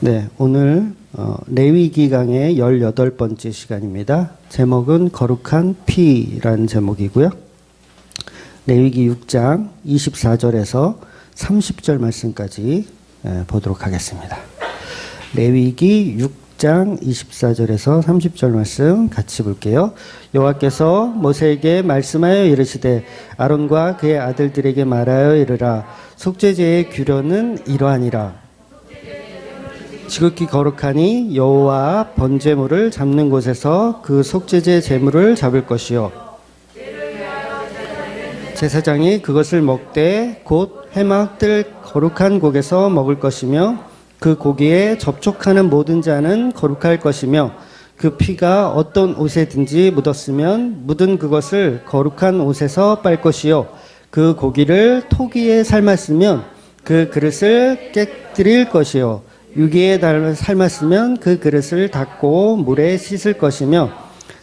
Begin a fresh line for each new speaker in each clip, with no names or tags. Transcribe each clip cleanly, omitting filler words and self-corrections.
네, 오늘 레위기 강의 18번째 시간입니다. 제목은 거룩한 피라는 제목이고요. 레위기 6장 24절에서 30절 말씀까지 보도록 하겠습니다. 레위기 6장 24절에서 30절 말씀 같이 볼게요. 여호와께서 모세에게 말씀하여 이르시되 아론과 그의 아들들에게 말하여 이르라. 속죄제의 규례는 이러하니라. 지극히 거룩하니 여호와 번제물을 잡는 곳에서 그 속죄제 제물을 잡을 것이요 제사장이 그것을 먹되 곧 해막들 거룩한 곡에서 먹을 것이며 그 고기에 접촉하는 모든 자는 거룩할 것이며 그 피가 어떤 옷에든지 묻었으면 묻은 그것을 거룩한 옷에서 빨 것이요 그 고기를 토기에 삶았으면 그 그릇을 깨뜨릴 것이요 유기에 삶았으면 그 그릇을 닦고 물에 씻을 것이며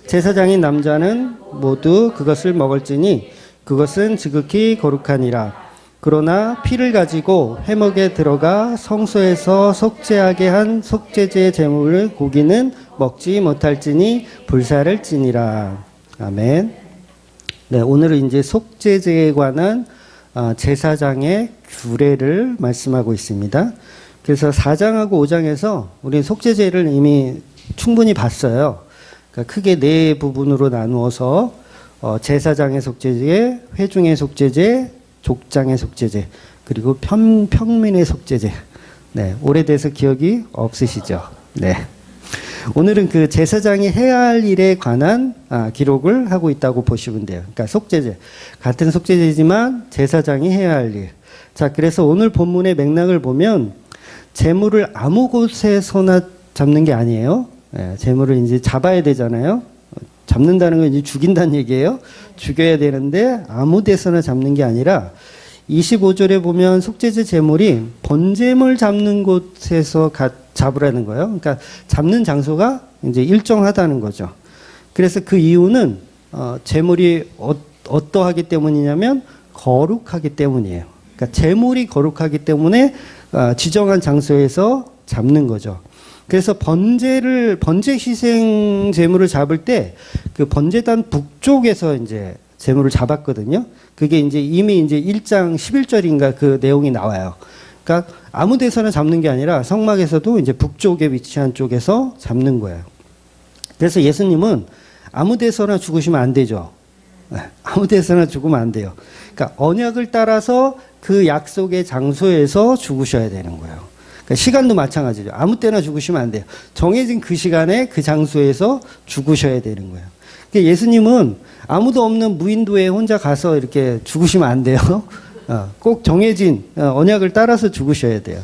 제사장인 남자는 모두 그것을 먹을지니 그것은 지극히 거룩하니라. 그러나 피를 가지고 회막에 들어가 성소에서 속죄하게 한 속죄제 제물 고기는 먹지 못할지니 불사를 지니라. 아멘. 네, 오늘은 이제 속죄제에 관한 제사장의 규례를 말씀하고 있습니다. 그래서 4장하고 5장에서 우리 속죄제를 이미 충분히 봤어요. 그러니까 크게 네 부분으로 나누어서 제사장의 속죄제, 회중의 속죄제, 족장의 속죄제, 그리고 평민의 속죄제. 네, 오래돼서 기억이 없으시죠? 네. 오늘은 그 제사장이 해야 할 일에 관한 기록을 하고 있다고 보시면 돼요. 그러니까 속죄제, 같은 속죄제지만 제사장이 해야 할 일. 자, 그래서 오늘 본문의 맥락을 보면 재물을 아무 곳에서나 잡는 게 아니에요. 예, 재물을 이제 잡아야 되잖아요. 잡는다는 건 이제 죽인다는 얘기예요. 죽여야 되는데 아무 데서나 잡는 게 아니라 25절에 보면 속죄제 재물이 번제물 잡는 곳에서 잡으라는 거예요. 그러니까 잡는 장소가 이제 일정하다는 거죠. 그래서 그 이유는 재물이 어떠하기 때문이냐면 거룩하기 때문이에요. 그러니까 재물이 거룩하기 때문에 지정한 장소에서 잡는 거죠. 그래서 번제 희생 제물을 잡을 때 그 번제단 북쪽에서 이제 제물을 잡았거든요. 그게 이제 이미 이제 1장 11절인가 그 내용이 나와요. 그러니까 아무 데서나 잡는 게 아니라 성막에서도 이제 북쪽에 위치한 쪽에서 잡는 거예요. 그래서 예수님은 아무 데서나 죽으시면 안 되죠. 아무 데서나 죽으면 안 돼요. 그러니까 언약을 따라서 그 약속의 장소에서 죽으셔야 되는 거예요. 그러니까 시간도 마찬가지죠. 아무 때나 죽으시면 안 돼요. 정해진 그 시간에 그 장소에서 죽으셔야 되는 거예요. 그러니까 예수님은 아무도 없는 무인도에 혼자 가서 이렇게 죽으시면 안 돼요. 꼭 정해진 언약을 따라서 죽으셔야 돼요.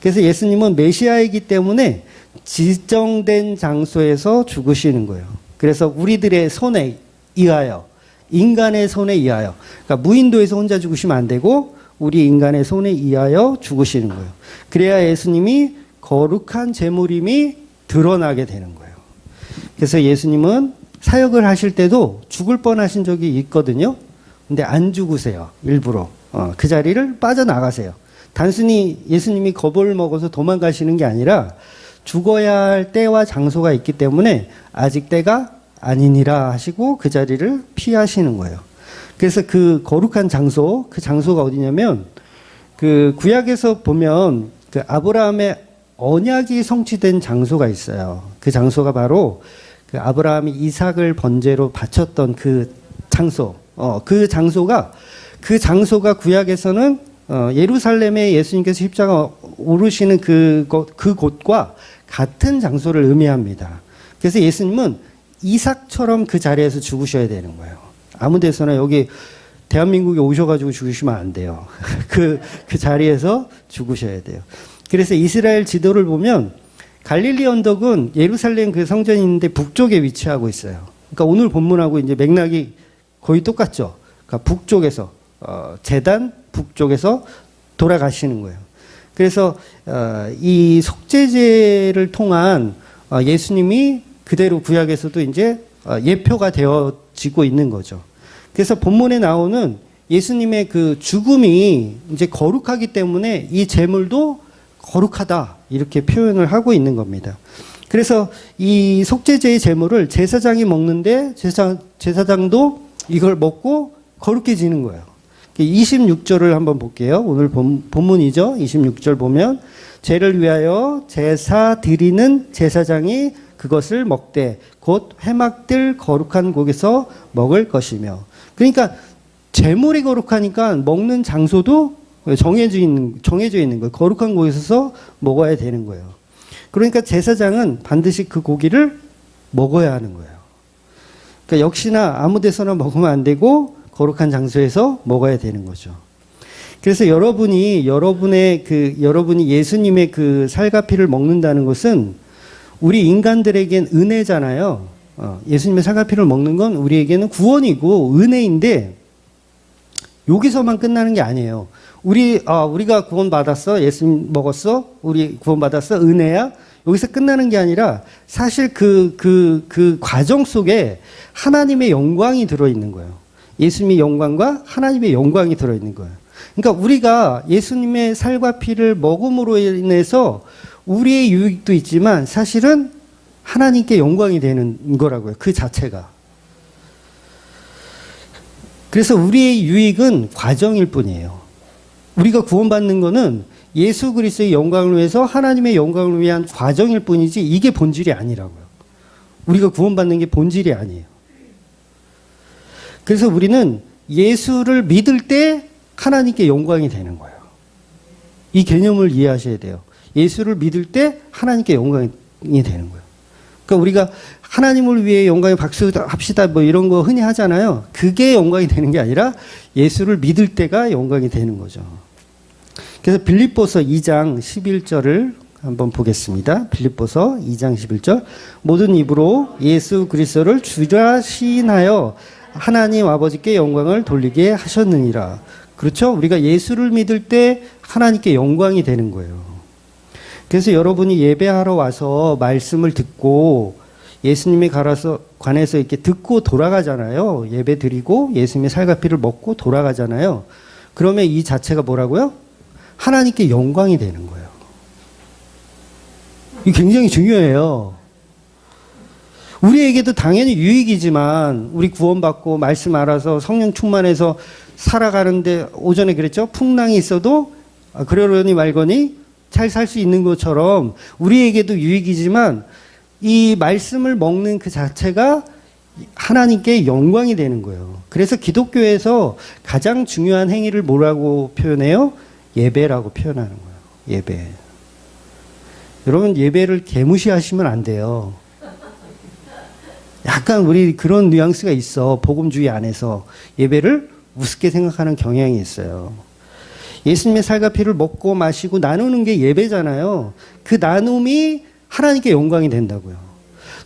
그래서 예수님은 메시아이기 때문에 지정된 장소에서 죽으시는 거예요. 그래서 우리들의 손에 의하여, 인간의 손에 의하여, 그러니까 무인도에서 혼자 죽으시면 안 되고 우리 인간의 손에 의하여 죽으시는 거예요. 그래야 예수님이 거룩한 제물임이 드러나게 되는 거예요. 그래서 예수님은 사역을 하실 때도 죽을 뻔하신 적이 있거든요. 근데 안 죽으세요. 일부러. 그 자리를 빠져나가세요. 단순히 예수님이 겁을 먹어서 도망가시는 게 아니라 죽어야 할 때와 장소가 있기 때문에 아직 때가 아니니라 하시고 그 자리를 피하시는 거예요. 그래서 그 거룩한 장소, 그 장소가 어디냐면 그 구약에서 보면 그 아브라함의 언약이 성취된 장소가 있어요. 그 장소가 바로 그 아브라함이 이삭을 번제로 바쳤던 그 장소. 그 장소가 구약에서는 예루살렘에 예수님께서 십자가 오르시는 그 곳과 같은 장소를 의미합니다. 그래서 예수님은 이삭처럼 그 자리에서 죽으셔야 되는 거예요. 아무 데서나 여기 대한민국에 오셔가지고 죽으시면 안 돼요. 그 자리에서 죽으셔야 돼요. 그래서 이스라엘 지도를 보면 갈릴리 언덕은 예루살렘 그 성전이 있는데 북쪽에 위치하고 있어요. 그러니까 오늘 본문하고 이제 맥락이 거의 똑같죠. 그러니까 북쪽에서, 제단 북쪽에서 돌아가시는 거예요. 그래서, 이 속죄제를 통한 예수님이 그대로 구약에서도 이제 예표가 되어지고 있는 거죠. 그래서 본문에 나오는 예수님의 그 죽음이 이제 거룩하기 때문에 이 제물도 거룩하다 이렇게 표현을 하고 있는 겁니다. 그래서 이 속죄제의 제물을 제사장이 먹는데 제사장도 이걸 먹고 거룩해지는 거예요. 26절을 한번 볼게요. 오늘 본문이죠. 26절 보면 죄를 위하여 제사 드리는 제사장이 그것을 먹되 곧 회막들 거룩한 곳에서 먹을 것이며. 그러니까 제물이 거룩하니까 먹는 장소도 정해져 있는 거예요. 거룩한 곳에서 먹어야 되는 거예요. 그러니까 제사장은 반드시 그 고기를 먹어야 하는 거예요. 그러니까 역시나 아무 데서나 먹으면 안 되고 거룩한 장소에서 먹어야 되는 거죠. 그래서 여러분이 예수님의 그 살과 피를 먹는다는 것은 우리 인간들에겐 은혜잖아요. 예수님의 살과 피를 먹는 건 우리에게는 구원이고 은혜인데 여기서만 끝나는 게 아니에요. 우리가 구원받았어. 예수님 먹었어. 우리 구원받았어. 은혜야. 여기서 끝나는 게 아니라 사실 그 과정 속에 하나님의 영광이 들어있는 거예요. 예수님의 영광과 하나님의 영광이 들어있는 거예요. 그러니까 우리가 예수님의 살과 피를 먹음으로 인해서 우리의 유익도 있지만 사실은 하나님께 영광이 되는 거라고요. 그 자체가. 그래서 우리의 유익은 과정일 뿐이에요. 우리가 구원받는 거는 예수 그리스도의 영광을 위해서 하나님의 영광을 위한 과정일 뿐이지 이게 본질이 아니라고요. 우리가 구원받는 게 본질이 아니에요. 그래서 우리는 예수를 믿을 때 하나님께 영광이 되는 거예요. 이 개념을 이해하셔야 돼요. 예수를 믿을 때 하나님께 영광이 되는 거예요. 그러니까 우리가 하나님을 위해 영광의 박수 합시다 뭐 이런 거 흔히 하잖아요. 그게 영광이 되는 게 아니라 예수를 믿을 때가 영광이 되는 거죠. 그래서 빌립보서 2장 11절을 한번 보겠습니다. 빌립보서 2장 11절. 모든 입으로 예수 그리스도를 주라 시인하여 하나님 아버지께 영광을 돌리게 하셨느니라. 그렇죠? 우리가 예수를 믿을 때 하나님께 영광이 되는 거예요. 그래서 여러분이 예배하러 와서 말씀을 듣고 예수님에 관해서 이렇게 듣고 돌아가잖아요. 예배 드리고 예수님의 살과 피를 먹고 돌아가잖아요. 그러면 이 자체가 뭐라고요? 하나님께 영광이 되는 거예요. 이게 굉장히 중요해요. 우리에게도 당연히 유익이지만 우리 구원받고 말씀 알아서 성령 충만해서 살아가는데 오전에 그랬죠? 풍랑이 있어도 그러려니 말거니 잘 살 수 있는 것처럼 우리에게도 유익이지만 이 말씀을 먹는 그 자체가 하나님께 영광이 되는 거예요. 그래서 기독교에서 가장 중요한 행위를 뭐라고 표현해요? 예배라고 표현하는 거예요. 예배. 여러분 예배를 개무시하시면 안 돼요. 약간 우리 그런 뉘앙스가 있어. 복음주의 안에서 예배를 우습게 생각하는 경향이 있어요. 예수님의 살과 피를 먹고 마시고 나누는 게 예배잖아요. 그 나눔이 하나님께 영광이 된다고요.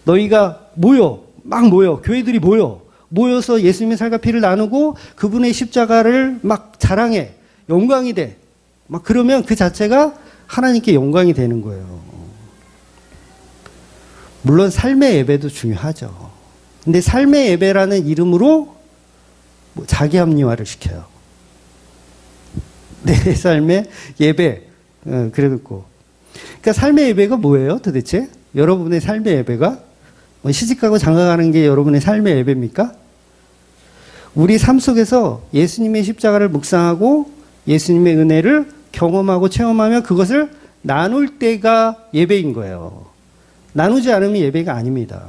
너희가 막 모여, 교회들이 모여서 예수님의 살과 피를 나누고 그분의 십자가를 막 자랑해. 영광이 돼. 막 그러면 그 자체가 하나님께 영광이 되는 거예요. 물론 삶의 예배도 중요하죠. 근데 삶의 예배라는 이름으로 자기 합리화를 시켜요. 내 삶의 예배. 그래놓고. 그러니까 삶의 예배가 뭐예요 도대체? 여러분의 삶의 예배가? 시집가고 장가가는 게 여러분의 삶의 예배입니까? 우리 삶 속에서 예수님의 십자가를 묵상하고 예수님의 은혜를 경험하고 체험하며 그것을 나눌 때가 예배인 거예요. 나누지 않으면 예배가 아닙니다.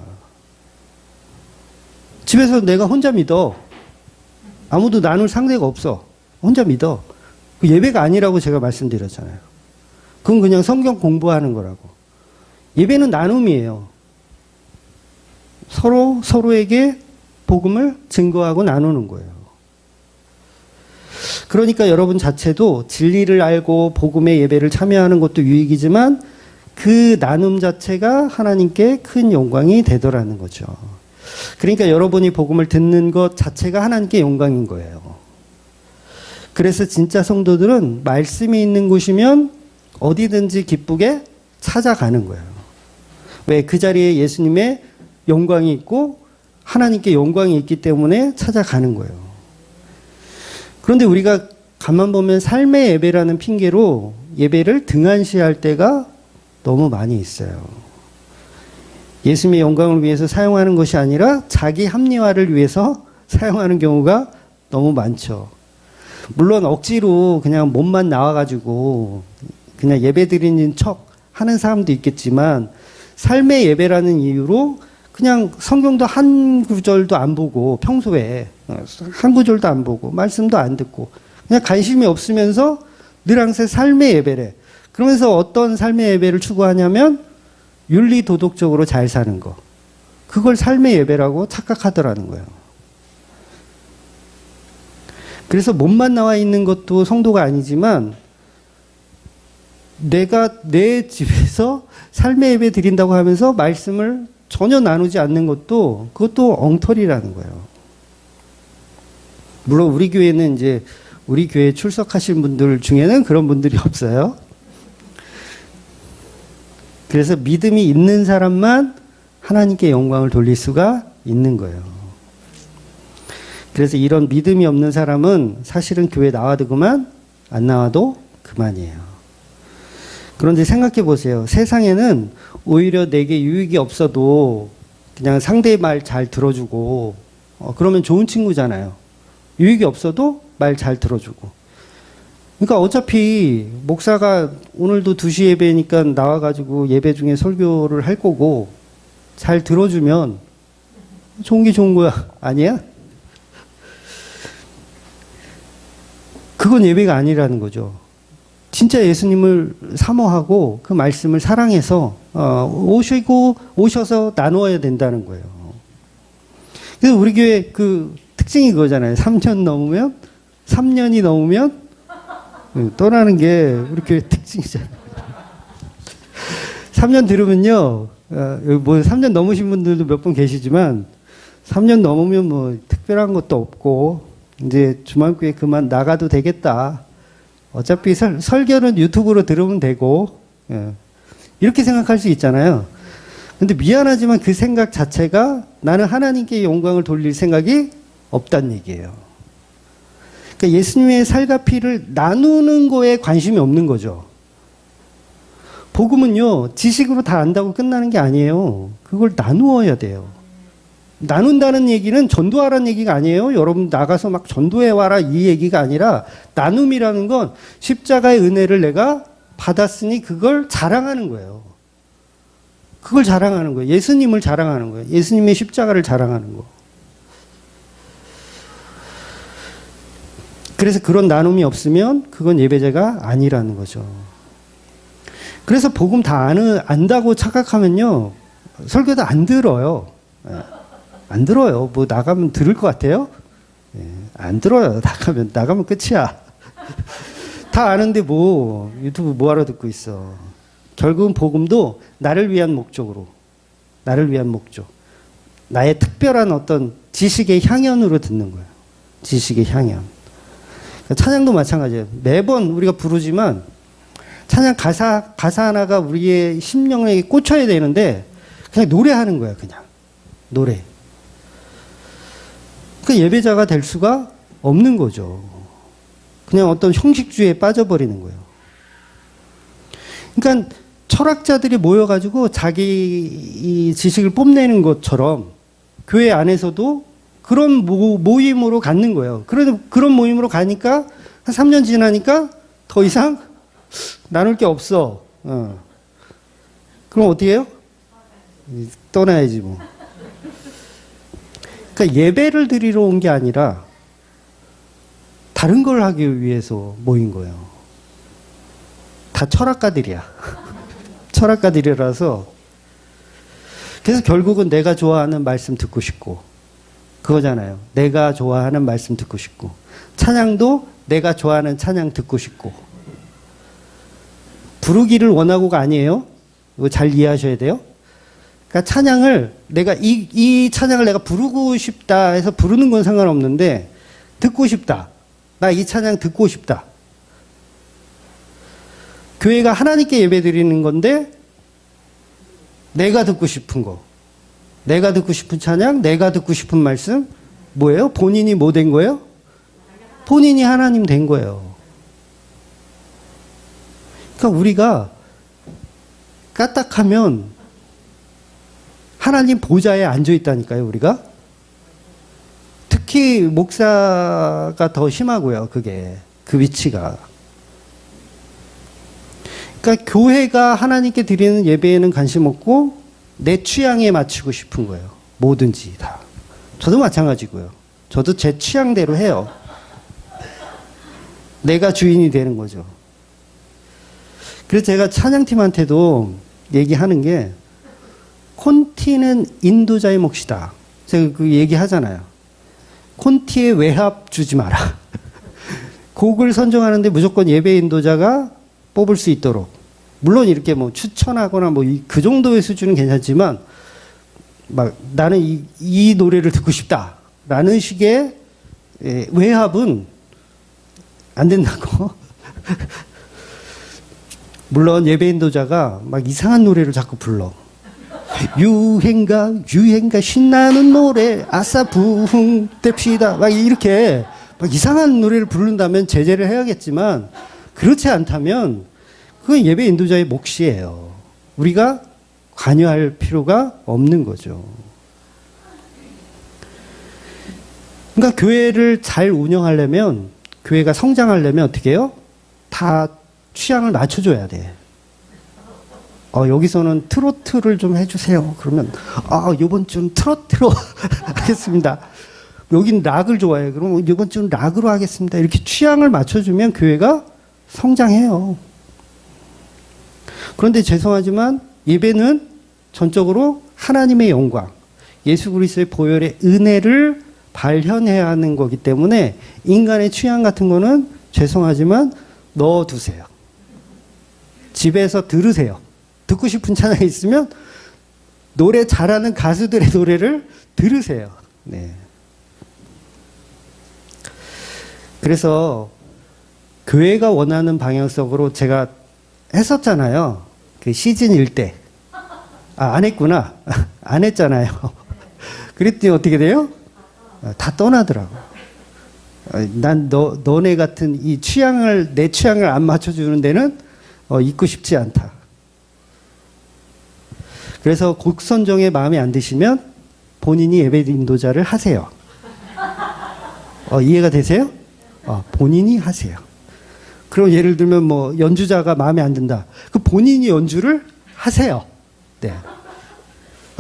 집에서 내가 혼자 믿어. 아무도 나눌 상대가 없어. 혼자 믿어. 그 예배가 아니라고 제가 말씀드렸잖아요. 그건 그냥 성경 공부하는 거라고. 예배는 나눔이에요. 서로에게 복음을 증거하고 나누는 거예요. 그러니까 여러분 자체도 진리를 알고 복음의 예배를 참여하는 것도 유익이지만 그 나눔 자체가 하나님께 큰 영광이 되더라는 거죠. 그러니까 여러분이 복음을 듣는 것 자체가 하나님께 영광인 거예요. 그래서 진짜 성도들은 말씀이 있는 곳이면 어디든지 기쁘게 찾아가는 거예요. 왜? 그 자리에 예수님의 영광이 있고 하나님께 영광이 있기 때문에 찾아가는 거예요. 그런데 우리가 가만 보면 삶의 예배라는 핑계로 예배를 등한시할 때가 너무 많이 있어요. 예수님의 영광을 위해서 사용하는 것이 아니라 자기 합리화를 위해서 사용하는 경우가 너무 많죠. 물론 억지로 그냥 몸만 나와가지고 그냥 예배 드리는 척 하는 사람도 있겠지만 삶의 예배라는 이유로 그냥 성경도 한 구절도 안 보고 평소에 한 구절도 안 보고 말씀도 안 듣고 그냥 관심이 없으면서 늘 항상 삶의 예배래. 그러면서 어떤 삶의 예배를 추구하냐면 윤리 도덕적으로 잘 사는 거. 그걸 삶의 예배라고 착각하더라는 거예요. 그래서 몸만 나와 있는 것도 성도가 아니지만 내가 내 집에서 삶의 예배 드린다고 하면서 말씀을 전혀 나누지 않는 것도 그것도 엉터리라는 거예요. 물론 우리 교회는 이제 우리 교회에 출석하신 분들 중에는 그런 분들이 없어요. 그래서 믿음이 있는 사람만 하나님께 영광을 돌릴 수가 있는 거예요. 그래서 이런 믿음이 없는 사람은 사실은 교회 나와도 그만, 안 나와도 그만이에요. 그런데 생각해 보세요. 세상에는 오히려 내게 유익이 없어도 그냥 상대의 말 잘 들어주고 그러면 좋은 친구잖아요. 유익이 없어도 말 잘 들어주고. 그러니까 어차피 목사가 오늘도 2시 예배니까 나와가지고 예배 중에 설교를 할 거고 잘 들어주면 좋은 게 좋은 거야. 아니야? 그건 예배가 아니라는 거죠. 진짜 예수님을 사모하고 그 말씀을 사랑해서 오셔서 나누어야 된다는 거예요. 그래서 우리 교회 그 특징이 그거잖아요. 3년이 넘으면 떠나는 게 우리 교회 특징이잖아요. 3년 들으면요, 뭐 3년 넘으신 분들도 몇 분 계시지만 3년 넘으면 뭐 특별한 것도 없고 이제 주말교회 그만 나가도 되겠다. 어차피 설교는 유튜브로 들으면 되고 이렇게 생각할 수 있잖아요. 근데 미안하지만 그 생각 자체가 나는 하나님께 영광을 돌릴 생각이 없다는 얘기예요. 그러니까 예수님의 살과 피를 나누는 거에 관심이 없는 거죠. 복음은요, 지식으로 다 안다고 끝나는 게 아니에요. 그걸 나누어야 돼요. 나눈다는 얘기는 전도하라는 얘기가 아니에요. 여러분 나가서 막 전도해와라 이 얘기가 아니라 나눔이라는 건 십자가의 은혜를 내가 받았으니 그걸 자랑하는 거예요. 그걸 자랑하는 거예요. 예수님을 자랑하는 거예요. 예수님의 십자가를 자랑하는 거. 그래서 그런 나눔이 없으면 그건 예배자가 아니라는 거죠. 그래서 복음 다 안다고 착각하면요, 설교도 안 들어요. 안 들어요. 뭐 나가면 들을 것 같아요? 안 들어요. 나가면 끝이야. 다 아는데 뭐 유튜브 뭐하러 듣고 있어. 결국은 복음도 나를 위한 목적. 나의 특별한 어떤 지식의 향연으로 듣는 거예요. 지식의 향연. 찬양도 마찬가지예요. 매번 우리가 부르지만 찬양 가사 하나가 우리의 심령에 꽂혀야 되는데 그냥 노래하는 거야. 그냥 노래. 그 예배자가 될 수가 없는 거죠. 그냥 어떤 형식주의에 빠져버리는 거예요. 그러니까 철학자들이 모여가지고 자기 이 지식을 뽐내는 것처럼 교회 안에서도 그런 모임으로 갖는 거예요. 그런 모임으로 가니까 한 3년 지나니까 더 이상 나눌 게 없어. 그럼 어떻게 해요? 떠나야지 뭐. 그러니까 예배를 드리러 온 게 아니라 다른 걸 하기 위해서 모인 거예요. 다 철학가들이야. 철학가들이라서. 그래서 결국은 내가 좋아하는 말씀 듣고 싶고 그거잖아요. 내가 좋아하는 말씀 듣고 싶고 찬양도 내가 좋아하는 찬양 듣고 싶고 부르기를 원하고가 아니에요. 이거 잘 이해하셔야 돼요. 그러니까 찬양을 내가 이 찬양을 내가 부르고 싶다 해서 부르는 건 상관없는데 듣고 싶다. 나 이 찬양 듣고 싶다. 교회가 하나님께 예배 드리는 건데 내가 듣고 싶은 거. 내가 듣고 싶은 찬양, 내가 듣고 싶은 말씀 뭐예요? 본인이 뭐 된 거예요? 본인이 하나님 된 거예요. 그러니까 우리가 까딱하면 하나님 보좌에 앉아 있다니까요, 우리가. 특히 목사가 더 심하고요, 그게. 그 위치가. 그러니까 교회가 하나님께 드리는 예배에는 관심 없고 내 취향에 맞추고 싶은 거예요. 뭐든지 다. 저도 마찬가지고요. 저도 제 취향대로 해요. 내가 주인이 되는 거죠. 그래서 제가 찬양팀한테도 얘기하는 게 콘티는 인도자의 몫이다. 제가 그 얘기하잖아요. 콘티에 외합 주지 마라. 곡을 선정하는데 무조건 예배 인도자가 뽑을 수 있도록. 물론 이렇게 뭐 추천하거나 뭐 그 정도의 수준은 괜찮지만 막 나는 이 노래를 듣고 싶다. 라는 식의 외합은 안 된다고. 물론 예배 인도자가 막 이상한 노래를 자꾸 불러. 유행가 신나는 노래 아싸 부흥 뗍시다 막 이렇게 막 이상한 노래를 부른다면 제재를 해야겠지만 그렇지 않다면 그건 예배 인도자의 몫이에요. 우리가 관여할 필요가 없는 거죠. 그러니까 교회를 잘 운영하려면, 교회가 성장하려면 어떻게 해요? 다 취향을 맞춰줘야 돼. 여기서는 트로트를 좀 해주세요. 그러면 이번 주는 트로트로 하겠습니다. 여긴 락을 좋아해요. 그러면 이번 주는 락으로 하겠습니다. 이렇게 취향을 맞춰주면 교회가 성장해요. 그런데 죄송하지만 예배는 전적으로 하나님의 영광, 예수 그리스도의 보혈의 은혜를 발현해야 하는 거기 때문에 인간의 취향 같은 거는 죄송하지만 넣어두세요. 집에서 들으세요. 듣고 싶은 찬양이 있으면 노래 잘하는 가수들의 노래를 들으세요. 네. 그래서 교회가 원하는 방향성으로 제가 했었잖아요. 그 시즌 1때. 안 했구나. 안 했잖아요. 그랬더니 어떻게 돼요? 다 떠나더라고. 난 너네 같은 이 취향을, 내 취향을 안 맞춰주는 데는 있고 싶지 않다. 그래서 곡 선정에 마음에 안 드시면 본인이 예배 인도자를 하세요. 이해가 되세요? 본인이 하세요. 그럼 예를 들면 뭐 연주자가 마음에 안 든다. 그 본인이 연주를 하세요. 네.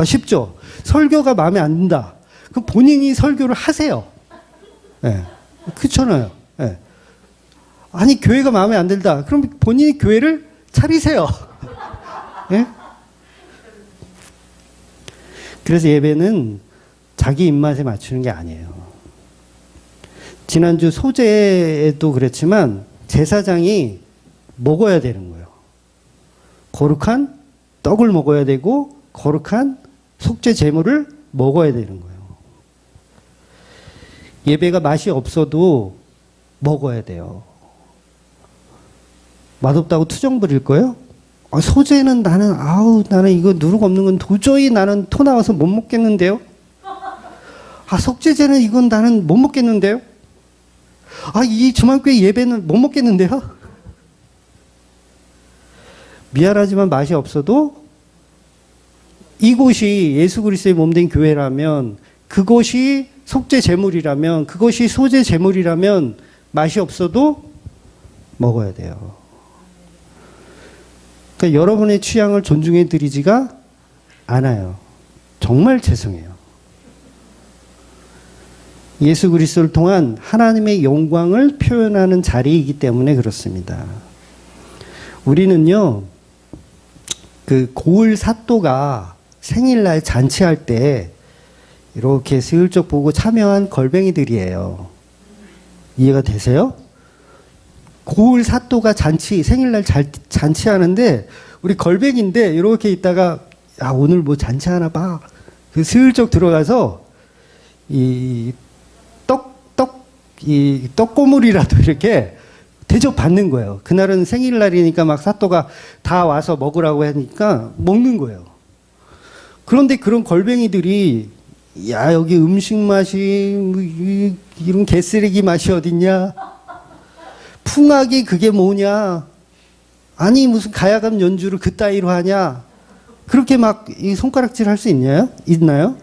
쉽죠? 설교가 마음에 안 든다. 그럼 본인이 설교를 하세요. 네. 그렇잖아요. 네. 아니 교회가 마음에 안 들다. 그럼 본인이 교회를 차리세요. 네? 그래서 예배는 자기 입맛에 맞추는 게 아니에요. 지난주 소재에도 그랬지만 제사장이 먹어야 되는 거예요. 거룩한 떡을 먹어야 되고 거룩한 속죄 제물을 먹어야 되는 거예요. 예배가 맛이 없어도 먹어야 돼요. 맛없다고 투정 부릴 거예요? 소재는 나는 이거 누룩 없는 건 도저히 나는 토 나와서 못 먹겠는데요? 속죄제는 이건 나는 못 먹겠는데요? 이 주말교회 예배는 못 먹겠는데요? 미안하지만 맛이 없어도 이곳이 예수 그리스도의 몸된 교회라면, 그것이 속죄 제물이라면, 그것이 소재 제물이라면 맛이 없어도 먹어야 돼요. 그러니까 여러분의 취향을 존중해 드리지가 않아요. 정말 죄송해요. 예수 그리스도를 통한 하나님의 영광을 표현하는 자리이기 때문에 그렇습니다. 우리는요, 그 고을 사또가 생일날 잔치할 때 이렇게 슬쩍 보고 참여한 걸뱅이들이에요. 이해가 되세요? 고을 사또가 생일날 잔치하는데 우리 걸뱅인데 이렇게 있다가 오늘 뭐 잔치하나 봐. 그 슬쩍 들어가서 이 떡고물이라도 이렇게 대접받는 거예요. 그날은 생일날이니까 막 사또가 다 와서 먹으라고 하니까 먹는 거예요. 그런데 그런 걸뱅이들이 여기 음식 맛이 이런 개쓰레기 맛이 어딨냐? 풍악이 그게 뭐냐? 아니 무슨 가야금 연주를 그따위로 하냐? 그렇게 막 이 손가락질 할 수 있나요?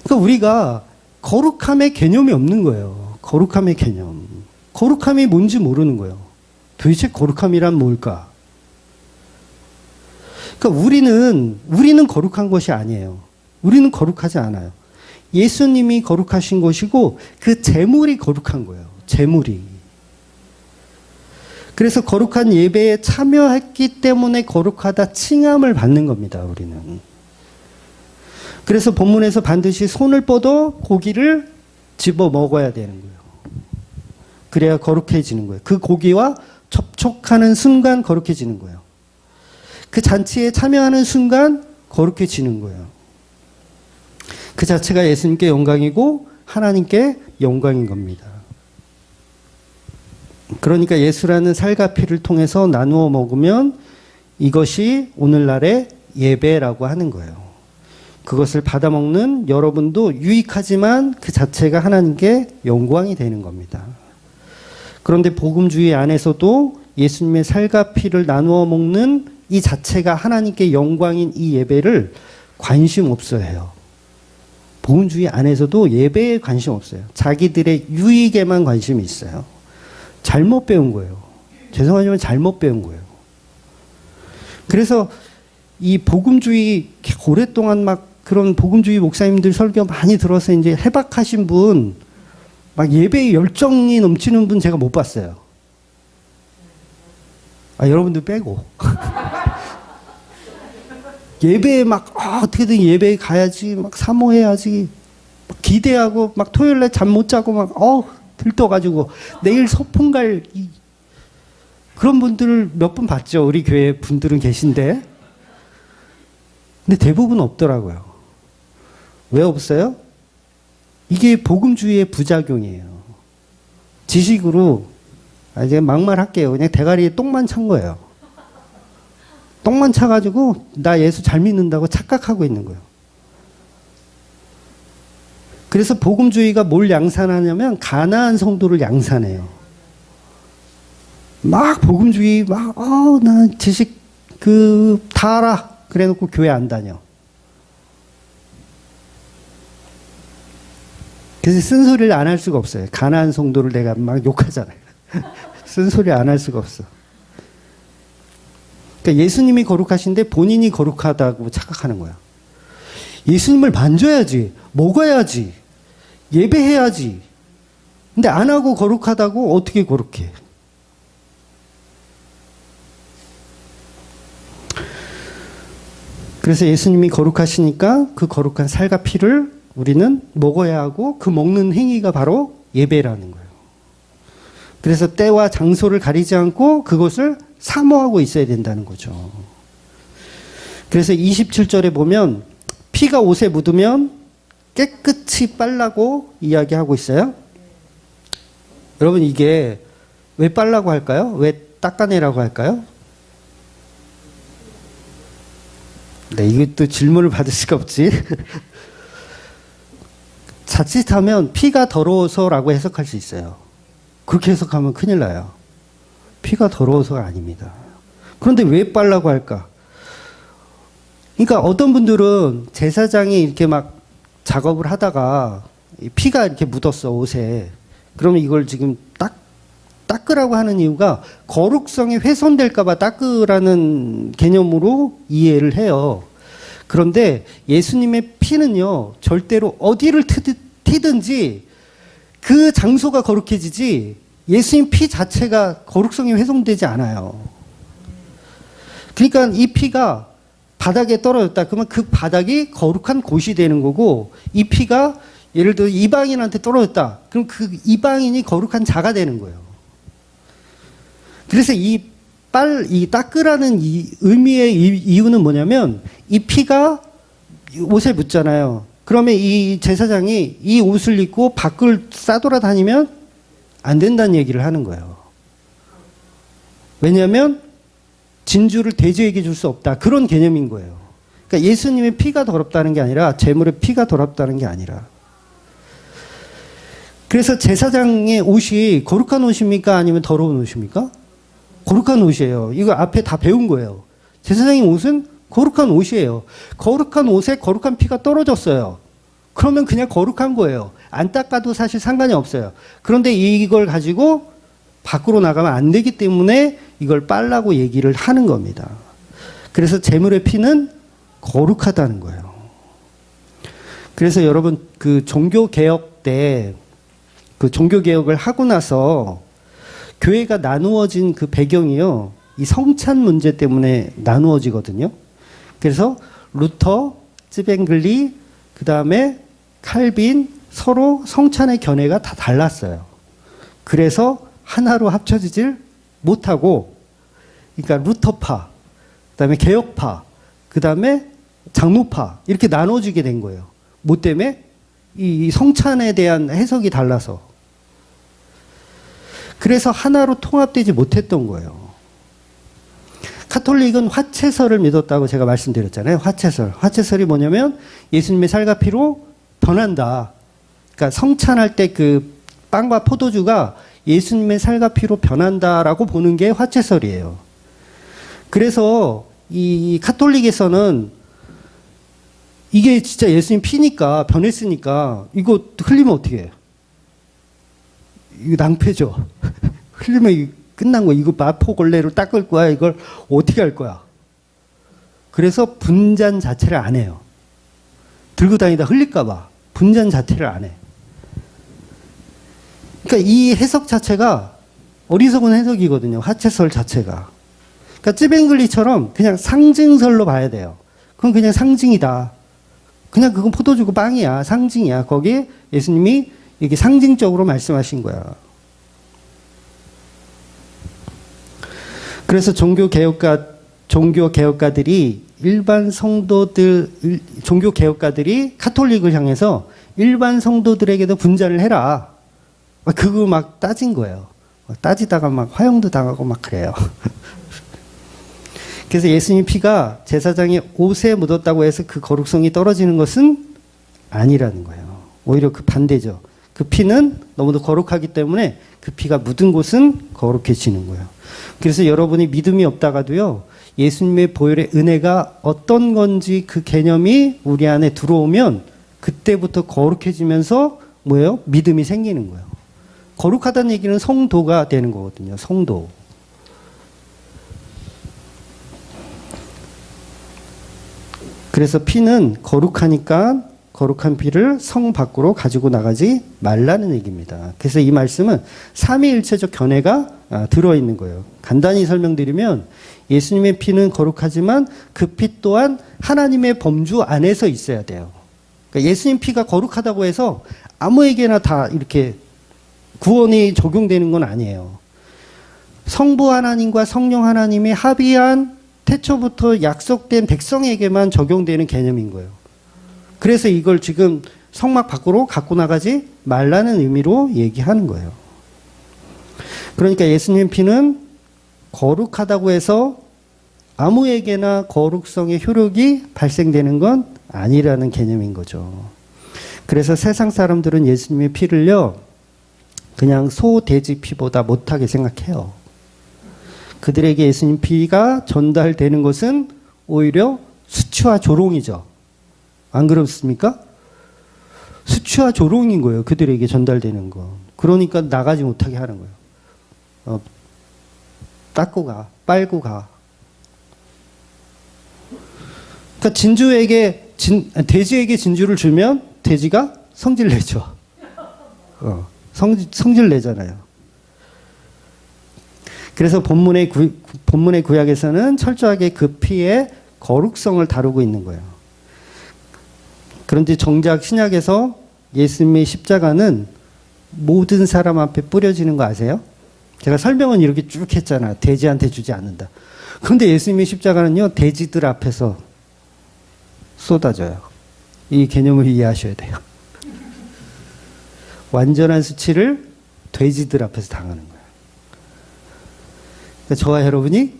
그러니까 우리가 거룩함의 개념이 없는 거예요. 거룩함의 개념. 거룩함이 뭔지 모르는 거예요. 도대체 거룩함이란 뭘까? 그러니까 우리는 거룩한 것이 아니에요. 우리는 거룩하지 않아요. 예수님이 거룩하신 것이고 그 제물이 거룩한 거예요. 제물이. 그래서 거룩한 예배에 참여했기 때문에 거룩하다 칭함을 받는 겁니다. 우리는. 그래서 본문에서 반드시 손을 뻗어 고기를 집어 먹어야 되는 거예요. 그래야 거룩해지는 거예요. 그 고기와 접촉하는 순간 거룩해지는 거예요. 그 잔치에 참여하는 순간 거룩해지는 거예요. 그 자체가 예수님께 영광이고 하나님께 영광인 겁니다. 그러니까 예수라는 살과 피를 통해서 나누어 먹으면 이것이 오늘날의 예배라고 하는 거예요. 그것을 받아먹는 여러분도 유익하지만 그 자체가 하나님께 영광이 되는 겁니다. 그런데 복음주의 안에서도 예수님의 살과 피를 나누어 먹는 이 자체가 하나님께 영광인 이 예배를 관심 없어 해요. 복음주의 안에서도 예배에 관심 없어요. 자기들의 유익에만 관심이 있어요. 잘못 배운 거예요. 죄송하지만 잘못 배운 거예요. 그래서 이 복음주의 오랫동안 막 그런 복음주의 목사님들 설교 많이 들어서 이제 해박하신 분, 막 예배에 열정이 넘치는 분 제가 못 봤어요. 여러분들 빼고. 예배에 막, 어떻게든 예배에 가야지, 막 사모해야지, 막 기대하고, 막 토요일날 잠 못 자고, 막, 들떠가지고, 내일 소풍 갈, 그런 분들을 몇 분 봤죠. 우리 교회 분들은 계신데. 근데 대부분 없더라고요. 왜 없어요? 이게 복음주의의 부작용이에요. 지식으로, 이제 막말할게요. 그냥 대가리에 똥만 찬 거예요. 똥만 차가지고 나 예수 잘 믿는다고 착각하고 있는 거예요. 그래서 복음주의가 뭘 양산하냐면 가나안 성도를 양산해요. 막 복음주의 나 지식 다 알아. 그래놓고 교회 안 다녀. 그래서 쓴소리를 안 할 수가 없어요. 가나안 성도를 내가 막 욕하잖아요. 쓴소리 안 할 수가 없어. 그러니까 예수님이 거룩하신데 본인이 거룩하다고 착각하는 거야. 예수님을 만져야지, 먹어야지, 예배해야지. 근데 안 하고 거룩하다고 어떻게 거룩해? 그래서 예수님이 거룩하시니까 그 거룩한 살과 피를 우리는 먹어야 하고 그 먹는 행위가 바로 예배라는 거예요. 그래서 때와 장소를 가리지 않고 그것을 사모하고 있어야 된다는 거죠. 그래서 27절에 보면 피가 옷에 묻으면 깨끗이 빨라고 이야기하고 있어요. 여러분 이게 왜 빨라고 할까요? 왜 닦아내라고 할까요? 네, 이것도 질문을 받을 수가 없지. 자칫하면 피가 더러워서라고 해석할 수 있어요. 그렇게 해석하면 큰일 나요. 피가 더러워서가 아닙니다. 그런데 왜 빨라고 할까? 그러니까 어떤 분들은 제사장이 이렇게 막 작업을 하다가 피가 이렇게 묻었어, 옷에. 그러면 이걸 지금 닦으라고 하는 이유가 거룩성이 훼손될까봐 닦으라는 개념으로 이해를 해요. 그런데 예수님의 피는요, 절대로 어디를 튀든지 그 장소가 거룩해지지 예수님 피 자체가 거룩성이 훼손되지 않아요. 그러니까 이 피가 바닥에 떨어졌다. 그러면 그 바닥이 거룩한 곳이 되는 거고, 이 피가 예를 들어 이방인한테 떨어졌다. 그럼 그 이방인이 거룩한 자가 되는 거예요. 그래서 이 닦으라는 이 의미의 이유는 뭐냐면, 이 피가 옷에 묻잖아요. 그러면 이 제사장이 이 옷을 입고 밖을 싸돌아다니면 안 된다는 얘기를 하는 거예요. 왜냐하면 진주를 대제에게 줄 수 없다. 그런 개념인 거예요. 그러니까 예수님의 피가 더럽다는 게 아니라, 제물의 피가 더럽다는 게 아니라. 그래서 제사장의 옷이 거룩한 옷입니까? 아니면 더러운 옷입니까? 거룩한 옷이에요. 이거 앞에 다 배운 거예요. 제사장의 옷은 거룩한 옷이에요. 거룩한 옷에 거룩한 피가 떨어졌어요. 그러면 그냥 거룩한 거예요. 안 닦아도 사실 상관이 없어요. 그런데 이걸 가지고 밖으로 나가면 안 되기 때문에 이걸 빨라고 얘기를 하는 겁니다. 그래서 제물의 피는 거룩하다는 거예요. 그래서 여러분 그 종교개혁 때 그 종교개혁을 하고 나서 교회가 나누어진 그 배경이요. 이 성찬 문제 때문에 나누어지거든요. 그래서 루터, 쯔뱅글리, 그 다음에 칼빈 서로 성찬의 견해가 다 달랐어요. 그래서 하나로 합쳐지질 못하고, 그러니까 루터파, 그 다음에 개혁파, 그 다음에 장로파 이렇게 나눠지게 된 거예요. 뭐 때문에? 이 성찬에 대한 해석이 달라서. 그래서 하나로 통합되지 못했던 거예요. 카톨릭은 화채설을 믿었다고 제가 말씀드렸잖아요. 화채설. 화채설이 뭐냐면 예수님의 살과 피로 변한다. 그러니까 성찬할 때 그 빵과 포도주가 예수님의 살과 피로 변한다라고 보는 게 화채설이에요. 그래서 이 카톨릭에서는 이게 진짜 예수님 피니까 변했으니까 이거 흘리면 어떻게 해요? 이거 낭패죠. 흘리면 끝난 거야. 이거 마포걸레로 닦을 거야. 이걸 어떻게 할 거야? 그래서 분잔 자체를 안 해요. 들고 다니다 흘릴까 봐 분잔 자체를 안 해. 그러니까 이 해석 자체가 어리석은 해석이거든요. 화채설 자체가. 그러니까 쯔뱅글리처럼 그냥 상징설로 봐야 돼요. 그건 그냥 상징이다. 그냥 그건 포도주고 빵이야. 상징이야. 거기에 예수님이 이게 상징적으로 말씀하신 거야. 그래서 종교개혁가들이 일반 성도들, 종교개혁가들이 카톨릭을 향해서 일반 성도들에게도 분잔을 해라. 그거 막 따진 거예요. 따지다가 막 화형도 당하고 막 그래요. 그래서 예수님 피가 제사장의 옷에 묻었다고 해서 그 거룩성이 떨어지는 것은 아니라는 거예요. 오히려 그 반대죠. 그 피는 너무도 거룩하기 때문에 그 피가 묻은 곳은 거룩해지는 거예요. 그래서 여러분이 믿음이 없다가도요, 예수님의 보혈의 은혜가 어떤 건지 그 개념이 우리 안에 들어오면 그때부터 거룩해지면서 뭐예요? 믿음이 생기는 거예요. 거룩하다는 얘기는 성도가 되는 거거든요. 성도. 그래서 피는 거룩하니까 거룩한 피를 성 밖으로 가지고 나가지 말라는 얘기입니다. 그래서 이 말씀은 삼위일체적 견해가 들어있는 거예요. 간단히 설명드리면 예수님의 피는 거룩하지만 그 피 또한 하나님의 범주 안에서 있어야 돼요. 그러니까 예수님 피가 거룩하다고 해서 아무에게나 다 이렇게 구원이 적용되는 건 아니에요. 성부 하나님과 성령 하나님이 합의한 태초부터 약속된 백성에게만 적용되는 개념인 거예요. 그래서 이걸 지금 성막 밖으로 갖고 나가지 말라는 의미로 얘기하는 거예요. 그러니까 예수님 피는 거룩하다고 해서 아무에게나 거룩성의 효력이 발생되는 건 아니라는 개념인 거죠. 그래서 세상 사람들은 예수님의 피를요, 그냥 소, 돼지 피보다 못하게 생각해요. 그들에게 예수님 피가 전달되는 것은 오히려 수치와 조롱이죠. 안 그렇습니까? 수치와 조롱인 거예요. 그들에게 전달되는 거. 그러니까 나가지 못하게 하는 거예요. 닦고 가. 빨고 가. 그러니까 돼지에게 진주를 주면 돼지가 성질 내죠. 성질 내잖아요. 그래서 본문의 구약에서는 철저하게 그 피의 거룩성을 다루고 있는 거예요. 그런데 정작 신약에서 예수님의 십자가는 모든 사람 앞에 뿌려지는 거 아세요? 제가 설명은 이렇게 쭉 했잖아. 돼지한테 주지 않는다. 그런데 예수님의 십자가는요, 돼지들 앞에서 쏟아져요. 이 개념을 이해하셔야 돼요. 완전한 수치를 돼지들 앞에서 당하는 거예요. 그러니까 저와 여러분이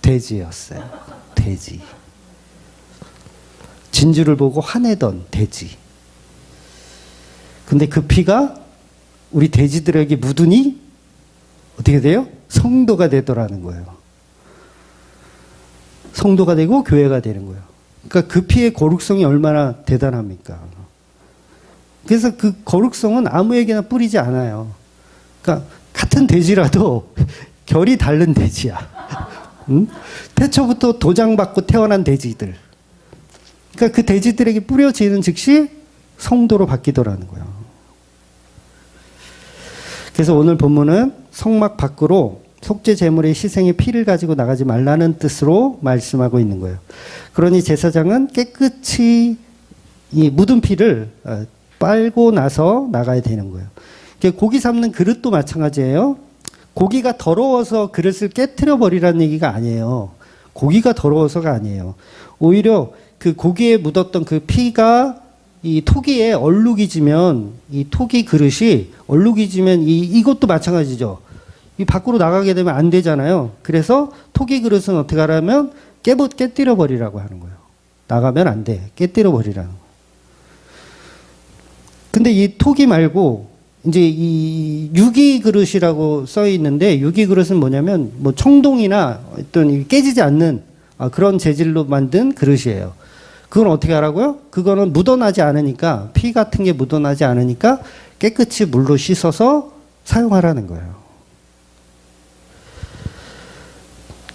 돼지였어요. 돼지. 진주를 보고 화내던 돼지. 근데 그 피가 우리 돼지들에게 묻으니 어떻게 돼요? 성도가 되더라는 거예요. 성도가 되고 교회가 되는 거예요. 그러니까 그 피의 거룩성이 얼마나 대단합니까? 그래서 그 거룩성은 아무에게나 뿌리지 않아요. 그러니까 같은 돼지라도 결이 다른 돼지야. 응? 태초부터 도장받고 태어난 돼지들. 그러니까 그 돼지들에게 뿌려지는 즉시 성도로 바뀌더라는 거예요. 그래서 오늘 본문은 성막 밖으로 속죄 제물의 희생의 피를 가지고 나가지 말라는 뜻으로 말씀하고 있는 거예요. 그러니 제사장은 깨끗이 이 묻은 피를 빨고 나서 나가야 되는 거예요. 고기 삶는 그릇도 마찬가지예요. 고기가 더러워서 그릇을 깨트려 버리라는 얘기가 아니에요. 고기가 더러워서가 아니에요. 오히려 그 고기에 묻었던 그 피가 이 토기에 얼룩이 지면, 이 토기 그릇이 얼룩이 지면 이것도 마찬가지죠. 이 밖으로 나가게 되면 안 되잖아요. 그래서 토기 그릇은 어떻게 하라면 깨뜨려 버리라고 하는 거예요. 나가면 안 돼. 깨뜨려 버리라는 거예요. 근데 이 토기 말고 이제 이 유기 그릇이라고 써 있는데, 유기 그릇은 뭐냐면 뭐 청동이나 어떤 깨지지 않는 그런 재질로 만든 그릇이에요. 그건 어떻게 하라고요? 그거는 묻어나지 않으니까, 피 같은 게 묻어나지 않으니까 깨끗이 물로 씻어서 사용하라는 거예요.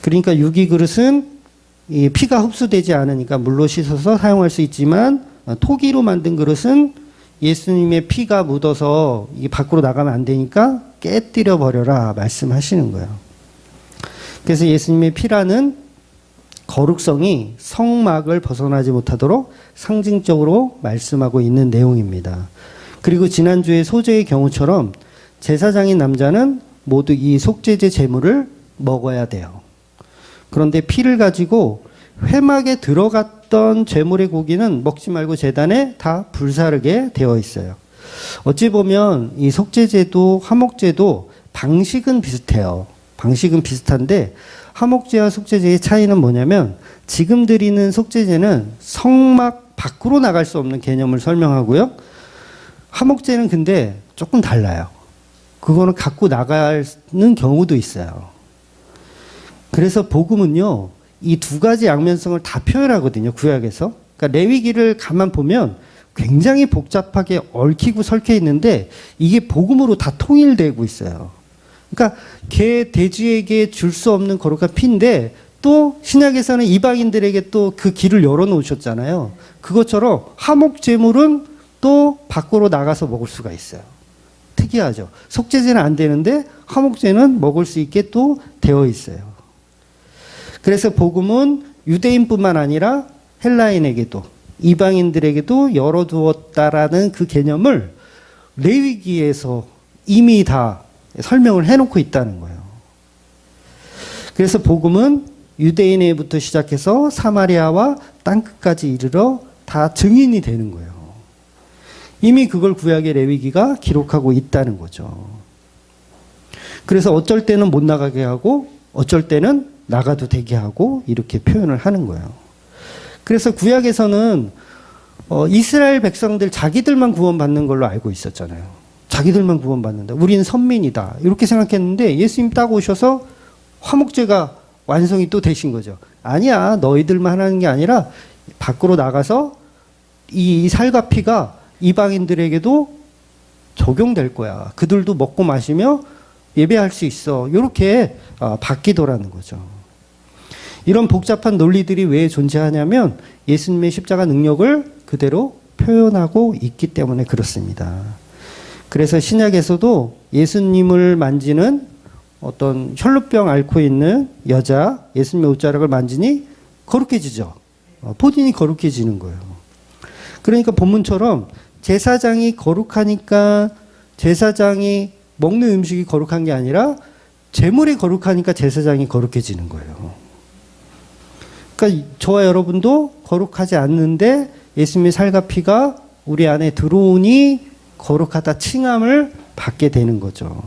그러니까 유기 그릇은 이 피가 흡수되지 않으니까 물로 씻어서 사용할 수 있지만, 토기로 만든 그릇은 예수님의 피가 묻어서 이 밖으로 나가면 안 되니까 깨뜨려 버려라 말씀하시는 거예요. 그래서 예수님의 피라는 거룩성이 성막을 벗어나지 못하도록 상징적으로 말씀하고 있는 내용입니다. 그리고 지난주의 소재의 경우처럼 제사장인 남자는 모두 이 속죄제 제물을 먹어야 돼요. 그런데 피를 가지고 회막에 들어갔던 제물의 고기는 먹지 말고 제단에 다 불사르게 되어 있어요. 어찌 보면 이 속죄제도 화목제도 방식은 비슷해요. 방식은 비슷한데 화목제와 속죄제의 차이는 뭐냐면, 지금 드리는 속죄제는 성막 밖으로 나갈 수 없는 개념을 설명하고요. 화목제는 근데 조금 달라요. 그거는 갖고 나가는 경우도 있어요. 그래서 복음은요, 이 두 가지 양면성을 다 표현하거든요, 구약에서. 그러니까 레위기를 가만 보면 굉장히 복잡하게 얽히고 설켜 있는데 이게 복음으로 다 통일되고 있어요. 그러니까 개, 돼지에게 줄 수 없는 거룩한 피인데, 또 신약에서는 이방인들에게 또 그 길을 열어놓으셨잖아요. 그것처럼 화목제물은 또 밖으로 나가서 먹을 수가 있어요. 특이하죠. 속죄제는 안 되는데 화목제는 먹을 수 있게 또 되어 있어요. 그래서 복음은 유대인뿐만 아니라 헬라인에게도 이방인들에게도 열어두었다라는 그 개념을 레위기에서 이미 다 설명을 해놓고 있다는 거예요. 그래서 복음은 유대인에부터 시작해서 사마리아와 땅끝까지 이르러 다 증인이 되는 거예요. 이미 그걸 구약의 레위기가 기록하고 있다는 거죠. 그래서 어쩔 때는 못 나가게 하고 어쩔 때는 나가도 되게 하고 이렇게 표현을 하는 거예요. 그래서 구약에서는 이스라엘 백성들 자기들만 구원받는 걸로 알고 있었잖아요. 자기들만 구원받는다. 우리는 선민이다. 이렇게 생각했는데 예수님 딱 오셔서 화목제가 완성이 또 되신 거죠. 아니야. 너희들만 하는 게 아니라 밖으로 나가서 이 살과 피가 이방인들에게도 적용될 거야. 그들도 먹고 마시며 예배할 수 있어. 이렇게 바뀌더라는 거죠. 이런 복잡한 논리들이 왜 존재하냐면 예수님의 십자가 능력을 그대로 표현하고 있기 때문에 그렇습니다. 그래서 신약에서도 예수님을 만지는 어떤 혈루병 앓고 있는 여자, 예수님의 옷자락을 만지니 거룩해지죠. 본인이 거룩해지는 거예요. 그러니까 본문처럼 제사장이 거룩하니까 제사장이 먹는 음식이 거룩한 게 아니라 제물이 거룩하니까 제사장이 거룩해지는 거예요. 그러니까 저와 여러분도 거룩하지 않는데 예수님의 살과 피가 우리 안에 들어오니 거룩하다 칭함을 받게 되는 거죠.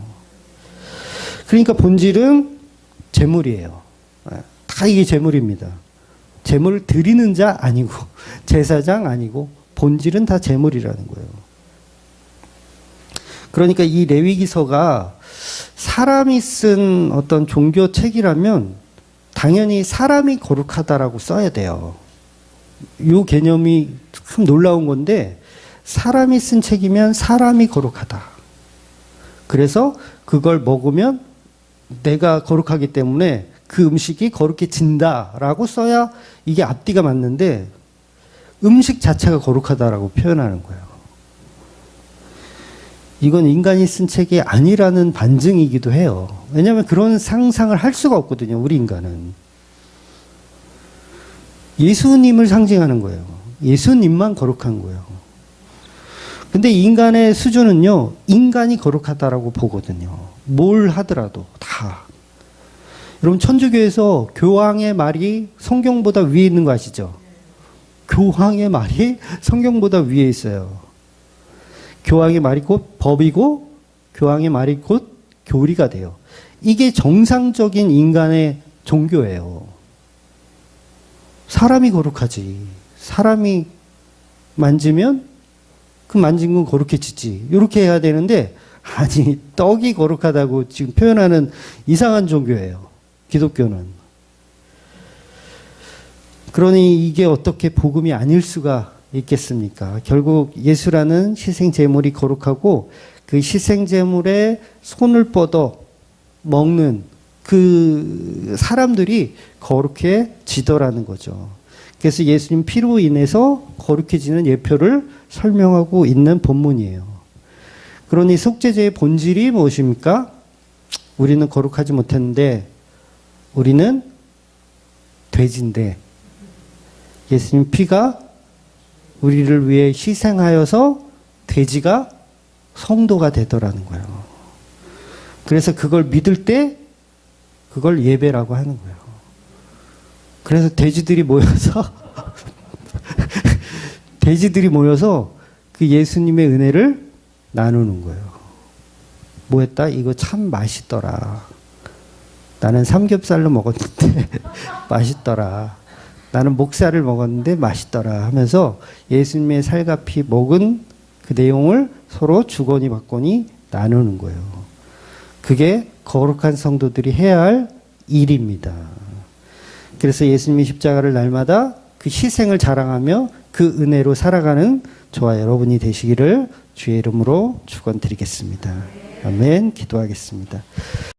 그러니까 본질은 제물이에요. 다 이게 제물입니다. 제물을 드리는 자 아니고 제사장 아니고 본질은 다 제물이라는 거예요. 그러니까 이 레위기서가 사람이 쓴 어떤 종교 책이라면 당연히 사람이 거룩하다라고 써야 돼요. 이 개념이 참 놀라운 건데 사람이 쓴 책이면 사람이 거룩하다. 그래서 그걸 먹으면 내가 거룩하기 때문에 그 음식이 거룩해진다라고 써야 이게 앞뒤가 맞는데 음식 자체가 거룩하다라고 표현하는 거예요. 이건 인간이 쓴 책이 아니라는 반증이기도 해요. 왜냐하면 그런 상상을 할 수가 없거든요. 우리 인간은. 예수님을 상징하는 거예요. 예수님만 거룩한 거예요. 근데 인간의 수준은요, 인간이 거룩하다라고 보거든요. 뭘 하더라도 다. 여러분, 천주교에서 교황의 말이 성경보다 위에 있는 거 아시죠? 교황의 말이 성경보다 위에 있어요. 교황의 말이 곧 법이고, 교황의 말이 곧 교리가 돼요. 이게 정상적인 인간의 종교예요. 사람이 거룩하지. 사람이 만지면 그 만진 건 거룩해지지. 이렇게 해야 되는데, 아니, 떡이 거룩하다고 지금 표현하는 이상한 종교예요. 기독교는. 그러니 이게 어떻게 복음이 아닐 수가 있겠습니까? 결국 예수라는 희생제물이 거룩하고 그 희생제물에 손을 뻗어 먹는 그 사람들이 거룩해지더라는 거죠. 그래서 예수님 피로 인해서 거룩해지는 예표를 설명하고 있는 본문이에요. 그러니 속죄제의 본질이 무엇입니까? 우리는 거룩하지 못했는데 우리는 돼지인데 예수님 피가 우리를 위해 희생하여서 돼지가 성도가 되더라는 거예요. 그래서 그걸 믿을 때 그걸 예배라고 하는 거예요. 그래서 돼지들이 모여서 그 예수님의 은혜를 나누는 거예요. 뭐 했다? 이거 참 맛있더라. 나는 삼겹살로 먹었는데 맛있더라. 나는 목살을 먹었는데 맛있더라 하면서 예수님의 살과 피 먹은 그 내용을 서로 주거니 받거니 나누는 거예요. 그게 거룩한 성도들이 해야 할 일입니다. 그래서 예수님이 십자가를 날마다 그 희생을 자랑하며 그 은혜로 살아가는 저와 여러분이 되시기를 주의 이름으로 축원드리겠습니다. 아멘. 기도하겠습니다.